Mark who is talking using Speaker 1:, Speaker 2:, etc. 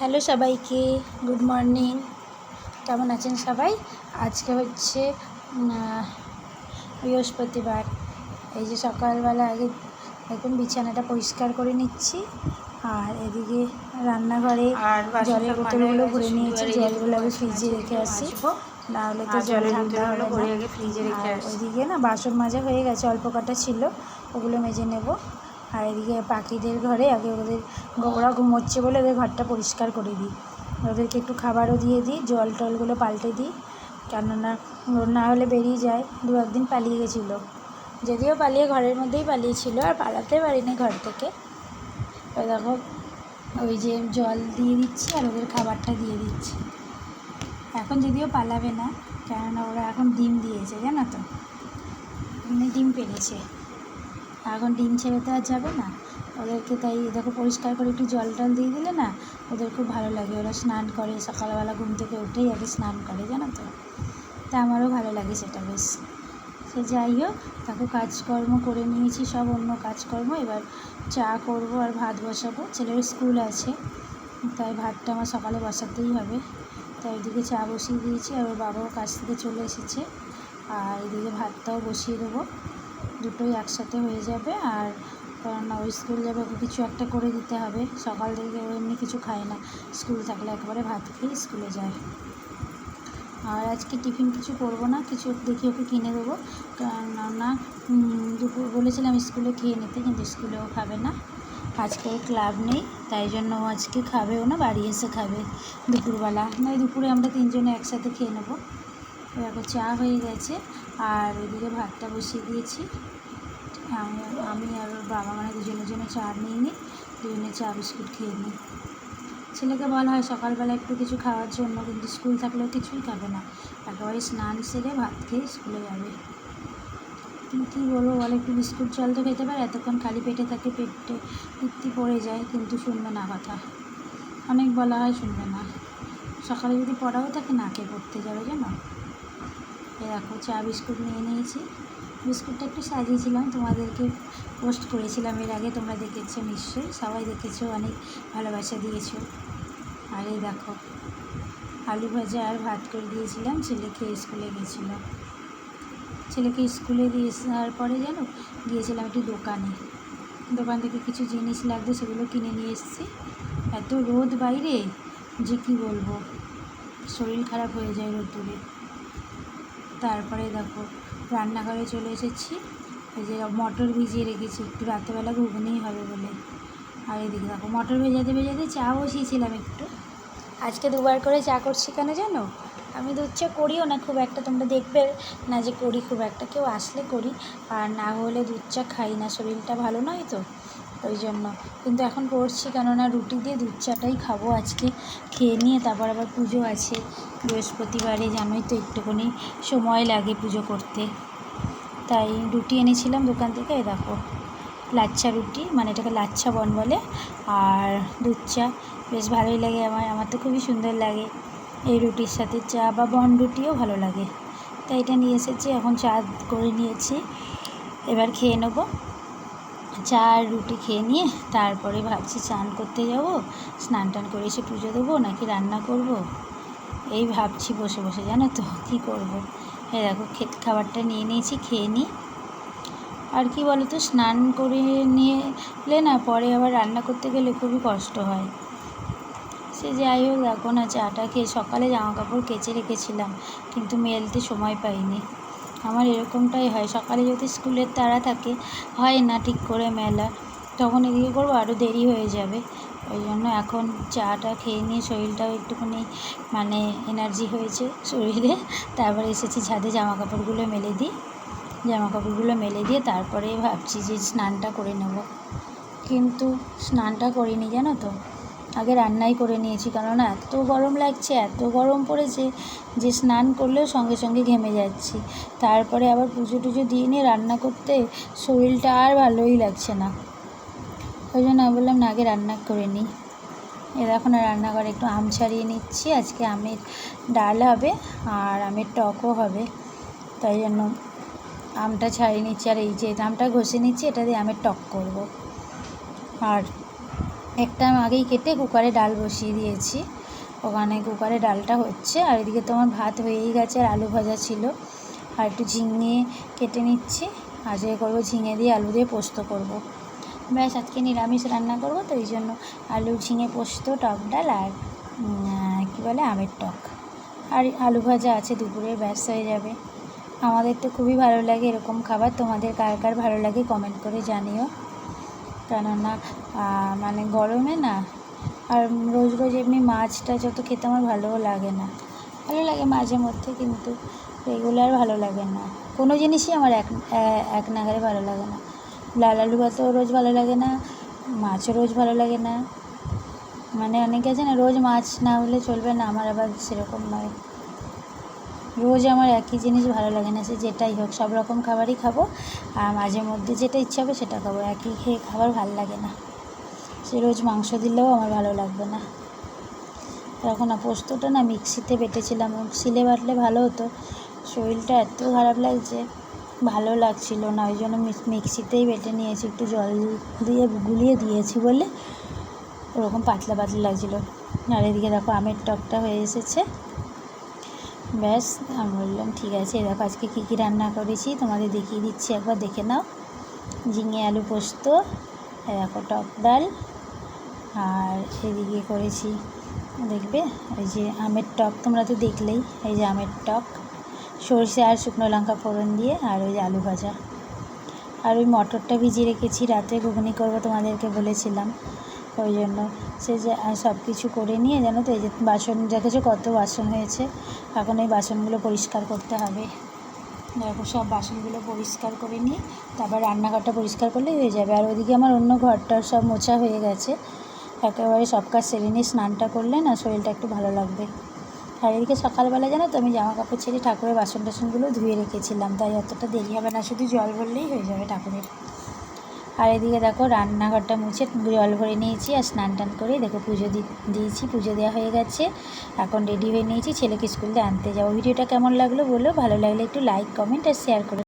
Speaker 1: Hello সবাইকে, good morning. কেমন আছেন সবাই? আজকে হচ্ছে বৃহস্পতিবার। এই যে সকালবেলা আগে দেখুন বিছানাটা পরিষ্কার করে নিচ্ছি, আর এদিকে রান্নাঘরে জলের বোতলগুলো ভরে নিয়েছি। জলগুলো আগে ফ্রিজে রেখে আসি, নাহলে তো জল ঠান্ডা হবে না। আর ওইদিকে না বাসন মাজা হয়ে গেছে, অল্প কটা ছিল, ওগুলো মেজে নেব। আর এদিকে পাখিদের ঘরে আগে ওরা ঘুমোচ্ছে বলে ওদের ঘরটা পরিষ্কার করে দিই, ওদেরকে একটু খাবারও দিয়ে দিই, জল টলগুলো পাল্টে দিই, কেননা না হলে বেরিয়ে যায়। দু একদিন পালিয়ে গেছিলো, যদিও পালিয়ে ঘরের মধ্যেই পালিয়েছিল, আর পালাতে পারিনি ঘর থেকে। তো দেখো ওই যে জল দিয়ে দিচ্ছি আর ওদের খাবারটা দিয়ে দিচ্ছি। এখন যদিও পালাবে না, কেননা ওরা এখন ডিম দিয়েছে, জানো তো, ডিম পেড়েছে, এখন ডিম ছেড়ে তো আর যাবে না ওদেরকে। তাই দেখো পরিষ্কার করে একটু জল টল দিয়ে দিলে না ওদের খুব ভালো লাগে। ওরা স্নান করে, সকালবেলা ঘুম থেকে উঠেই আগে স্নান করে, জানো তো। তা আমারও ভালো লাগে সেটা বেশ। সে যাই হোক, দেখো কাজকর্ম করে নিয়েছি সব, অন্য কাজকর্ম। এবার চা করব আর ভাত বসাবো। ছেলের স্কুল আছে, তাই ভাতটা আমার সকালে বসাতেই হবে। তাই এদিকে চা বসিয়ে দিয়েছি, আর ওর বাবাও কাজ থেকে চলে এসেছে। আর এদিকে ভাতটাও বসিয়ে দেবো, দুটোই একসাথে হয়ে যাবে। আর কারণ ওই স্কুল যাবে, ওকে কিছু একটা করে দিতে হবে। সকাল থেকে ও এমনি কিছু খায় না, স্কুল থাকলে একবারে ভাত খেয়ে স্কুলে যায়। আর আজকে টিফিন কিছু করব না, কিছু দেখি ওকে কিনে দেবো, কেননা দুপুর বলেছিলাম স্কুলে খেয়ে নিতে, কিন্তু স্কুলেও খাবে না। আজকে ওর ক্লাব নেই, তাই জন্য ও আজকে খাবেও না, বাড়ি এসে খাবে দুপুরবেলা। নয় দুপুরে আমরা তিনজনে একসাথে খেয়ে নেবো। দেখো চা হয়ে গেছে, আর ওইদিকে ভাতটা বসিয়ে দিয়েছি। আমি আর ওর বাবা মানে দুজনের জন্য চা নিয়ে নিই, দুজনে চা বিস্কুট খেয়ে নিই। ছেলেকে বলা হয় সকালবেলা একটু কিছু খাওয়ার জন্য, কিন্তু স্কুল থাকলেও কিছুই খাবে না, একেবারে স্নান সেরে ভাত খেয়ে স্কুলে যাবে। কিন্তু কী বলবো বলো, একটু বিস্কুট জল তো খেতে পারে, এতক্ষণ খালি পেটে থাকে, পেটে পিত্তি পড়ে যায়, কিন্তু শুনবে না কথা। অনেক বলা হয়, শুনবে না। সকালে যদি পড়াও থাকে না খেয়ে পড়তে যাবে, জানো। দেখো চা বিস্কুট নিয়ে নিয়েছি। বিস্কুটটা একটু সাজিয়েছিলাম, তোমাদেরকে পোস্ট করেছিলাম এর আগে, তোমরা দেখেছো নিশ্চয়ই, সবাই দেখেছো, অনেক ভালোবাসা দিয়েছো। আর এই দেখো আলু ভাজা আর ভাত করে দিয়েছিলাম, ছেলেকে স্কুলে গেছিলো। ছেলেকে স্কুলে দিয়ে আসার পরে জানো গিয়েছিলাম একটু দোকান থেকে কিছু জিনিস লাগবে, সেগুলো কিনে নিয়ে এসেছি। এত রোদ বাইরে যে কি বলবো, শরীর খারাপ হয়ে যায় রোদ্দুরে। তারপরে দেখো রান্নাঘরে চলে এসেছি, এই যে মটর ভিজিয়ে রেখেছি, একটু রাত্রেবেলা ঘুগনিই হবে বলে। আর এদিকে দেখো মটর ভেজাতে চা বসিয়েছিলাম একটু। আজকে দুবার করে চা করছি কেন জানো, আমি দুধ চা করিও না খুব একটা, তোমরা দেখবে না যে করি খুব একটা, কেউ আসলে করি, আর না হলে দুধ চা খাই না, শরীরটা ভালো নয় তো ওই জন্য। কিন্তু এখন করছি, কেননা রুটি দিয়ে দুধ চাটাই খাবো আজকে, খেয়ে নিয়ে তারপর আবার পুজো আছে বৃহস্পতিবারে, জানোই তো একটুখানি সময় লাগে পুজো করতে। তাই রুটি এনেছিলাম দোকান থেকে, দেখো লাচ্ছা রুটি, মানে এটাকে লাচ্ছা বন বলে, আর দুধ চা বেশ ভালোই লাগে আমার তো খুবই সুন্দর লাগে। এই রুটির সাথে চা বা বন রুটিও ভালো লাগে, তাই এটা নিয়ে এসেছি। এখন চা করে নিয়েছি, এবার খেয়ে নেবো। চা আর রুটি খেয়ে নিয়ে তারপরে ভাবছি স্নান করতে যাব, স্নান টান করে এসে পুজো দেবো নাকি রান্না করব, এই ভাবছি বসে বসে, জানো তো কী করব। এই দেখো খাবারটা নিয়ে নিয়েছি, খেয়ে নিই। আর কি বলো তো, স্নান করে নিলে না পরে আবার রান্না করতে গেলে খুবই কষ্ট হয়। সে যাই হোক, দেখো না চাটা খেয়ে সকালে জামা কাপড় কেচে রেখেছিলাম, কিন্তু মেলতে সময় পাইনি। আমার এরকমটাই হয়, সকালে যদি স্কুলের তাড়া থাকে হয় না ঠিক করে মেলা, তখন এদিকে করবো আরও দেরি হয়ে যাবে। ওই জন্য এখন চাটা খেয়ে নিয়ে শরীরটাও একটুখানি মানে এনার্জি হয়েছে শরীরে, তারপরে এসেছি ছাদে জামা কাপড়গুলো মেলে দিয়ে তারপরে ভাবছি যে স্নানটা করে নেব, কিন্তু স্নানটা করিনি, জানো তো। আগে রান্নাই করে নিয়েছি, কেননা এত গরম লাগছে, এত গরম পড়েছে যে স্নান করলেও সঙ্গে সঙ্গে ঘেমে যাচ্ছি। তারপরে আবার পুজো টুজো দিয়ে নিয়ে রান্না করতে শরীরটা আর ভালোই লাগছে না, ওই জন্য বললাম না আগে রান্না করে নিই। এখন রান্নাঘরে একটু আম ছাড়িয়ে নিচ্ছি, আজকে আমের ডাল হবে আর আমের টকও হবে, তাই জন্য আমটা ছাড়িয়ে নিচ্ছি। আর এই যে আমটা ঘষে নিচ্ছি, এটা দিয়ে আমের টক করব। আর একটা আগেই কেটে কুকারে ডাল বসিয়ে দিয়েছি, ওখানে কুকারে ডালটা হচ্ছে। আর এদিকে তো আমার ভাত হয়েই গেছে, আর আলু ভাজা ছিল, আর একটু ঝিঙে কেটে নিচ্ছি। আজকে করবো ঝিঙে দিয়ে আলু দিয়ে পোস্ত করব। ব্যাস, আজকে নিরামিষ রান্না করব, তো এই জন্য আলু ঝিঙে পোস্ত, টক ডাল আর কী বলে আমের টক, আর আলু ভাজা আছে দুপুরে, ব্যাস হয়ে যাবে। আমাদের তো খুবই ভালো লাগে এরকম খাবার, তোমাদের কার কার ভালো লাগে কমেন্ট করে জানিও। কেননা মানে গরমে না, আর রোজ রোজ এমনি মাছটা যত খেতে আমার ভালোও লাগে না, ভালো লাগে মাঝে মধ্যে, কিন্তু রেগুলার ভালো লাগে না। কোনো জিনিসই আমার এক নাগারে ভালো লাগে না। লাল আলু ভাতও রোজ ভালো লাগে না, মাছও রোজ ভালো লাগে না। মানে অনেকে আছে না রোজ মাছ না হলে চলবে না, আমার আবার সেরকম নয়। রোজ আমার একই জিনিস ভালো লাগে না, সে যেটাই হোক, সব রকম খাবারই খাবো, আর মাঝে মধ্যে যেটা ইচ্ছা হবে সেটা খাবো। একই খেয়ে খাবার ভালো লাগে না, সে রোজ মাংস দিলেও আমার ভালো লাগবে না। তখন পোস্তটা না মিক্সিতে বেটেছিলাম, শিলে বাটলে ভালো হতো। শরীরটা এত খারাপ লাগছে, ভালো লাগছিল না, ওই জন্য মিক্সিতেই বেটে নিয়েছি, একটু জল দিয়ে গুলিয়ে দিয়েছি বলে ওরকম পাতলা পাতলা লাগছিলো। আর এদিকে দেখো আমের টকটা হয়ে এসেছে। ব্যাস, আমি বললাম ঠিক আছে, দেখো আজকে কী কী রান্না করেছি তোমাদের দেখিয়ে দিচ্ছি, একবার দেখে নাও। ঝিঙে আলু পোস্ত, দেখো টক ডাল, আর এদিকে করেছি দেখবে এই যে আমের টক, তোমরা তো দেখলেই, এই যে আমের টক সরষে আর শুকনো লঙ্কা ফোড়ন দিয়ে, আর ওই যে আলু ভাজা। আর ওই মটরটা ভিজিয়ে রেখেছি, রাতে ঘুগনি করবো তোমাদেরকে বলেছিলাম, ওই জন্য সে যে সব কিছু করে নিয়ে, জানো তো এই যে বাসন দেখেছো কত বাসন হয়েছে, এখন এই বাসনগুলো পরিষ্কার করতে হবে। দেখো সব বাসনগুলো পরিষ্কার করে নিয়ে তারপর রান্নাঘরটা পরিষ্কার করলেই হয়ে যাবে। আর ওদিকে আমার অন্য ঘরটার সব মোছা হয়ে গেছে, একেবারে সব কাজ সেরে নিয়ে স্নানটা করলে না শরীরটা একটু ভালো লাগবে। আর এদিকে সকালবেলা জানো তো আমি জামা কাপড় ছেড়ে ঠাকুরের বাসন টাসনগুলো ধুয়ে রেখেছিলাম, তাই অতটা দেরি হবে না, শুধু জল ভরলেই হয়ে যাবে ঠাকুরের। আর এদিকে দেখো রান্নাঘরটা মুছে জল ভরে নিয়েছি, আর স্নান টান করে দেখো পুজো দিয়েছি, পুজো দেওয়া হয়ে গেছে। এখন রেডি হয়ে নিয়েছি, ছেলেকে স্কুল থেকে আনতে যাবো। ভিডিওটা কেমন লাগলো বলো, ভালো লাগলে একটু লাইক কমেন্ট আর শেয়ার করে